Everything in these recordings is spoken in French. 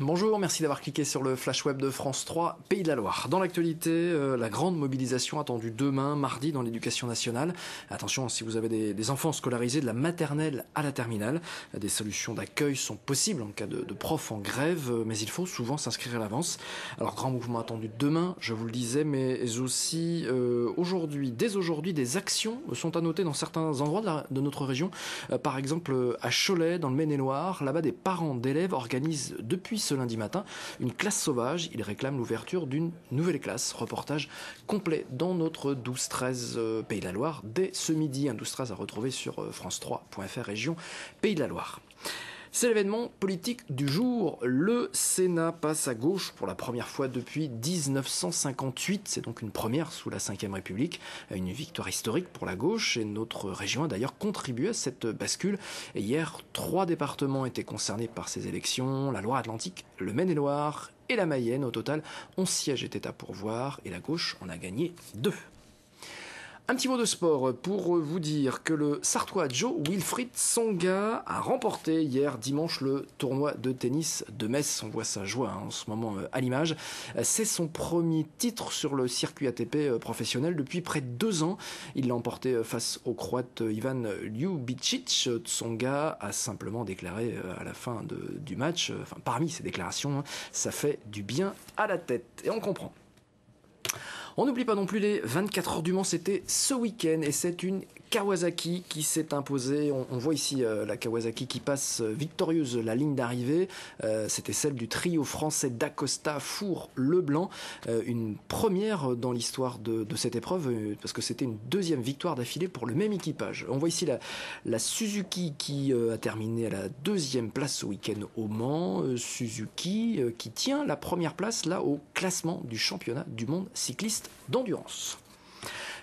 Bonjour, merci d'avoir cliqué sur le flash web de France 3, Pays de la Loire. Dans l'actualité, la grande mobilisation attendue demain, mardi, dans l'éducation nationale. Attention, si vous avez des enfants scolarisés de la maternelle à la terminale, des solutions d'accueil sont possibles en cas de profs en grève, mais il faut souvent s'inscrire à l'avance. Alors, grand mouvement attendu demain, je vous le disais, mais aussi aujourd'hui, dès aujourd'hui, des actions sont à noter dans certains endroits de notre région. Par exemple, à Cholet, dans le Maine-et-Loire, là-bas, des parents d'élèves organisent depuis ce lundi matin une classe sauvage. Ils réclament l'ouverture d'une nouvelle classe. Reportage complet dans notre 12-13 Pays de la Loire dès ce midi. Un 12-13 à retrouver sur france3.fr région Pays de la Loire. C'est l'événement politique du jour. Le Sénat passe à gauche pour la première fois depuis 1958. C'est donc une première sous la Ve République. Une victoire historique pour la gauche et notre région a d'ailleurs contribué à cette bascule. Et hier, 3 départements étaient concernés par ces élections. La Loire-Atlantique, le Maine-et-Loire et la Mayenne. Au total, 11 sièges étaient à pourvoir et la gauche en a gagné 2. Un petit mot de sport pour vous dire que le Sartois Joe Wilfried Tsonga a remporté hier dimanche le tournoi de tennis de Metz. On voit sa joie en ce moment à l'image. C'est son premier titre sur le circuit ATP professionnel depuis près de 2 ans. Il l'a emporté face au Croate Ivan Ljubicic. Tsonga a simplement déclaré à la fin du match, enfin parmi ses déclarations, ça fait du bien à la tête. Et on comprend. On n'oublie pas non plus les 24 heures du Mans, c'était ce week-end et c'est une Kawasaki qui s'est imposée. On voit ici la Kawasaki qui passe victorieuse la ligne d'arrivée. C'était celle du trio français d'Acosta, Four, Leblanc. Une première dans l'histoire de cette épreuve parce que c'était une 2e victoire d'affilée pour le même équipage. On voit ici la Suzuki qui a terminé à la 2e place ce week-end au Mans. Suzuki qui tient la première place là au classement du championnat du monde cycliste d'endurance.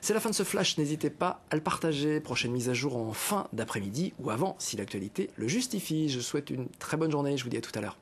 C'est la fin de ce flash, n'hésitez pas à le partager. Prochaine mise à jour en fin d'après-midi ou avant si l'actualité le justifie. Je souhaite une très bonne journée, je vous dis à tout à l'heure.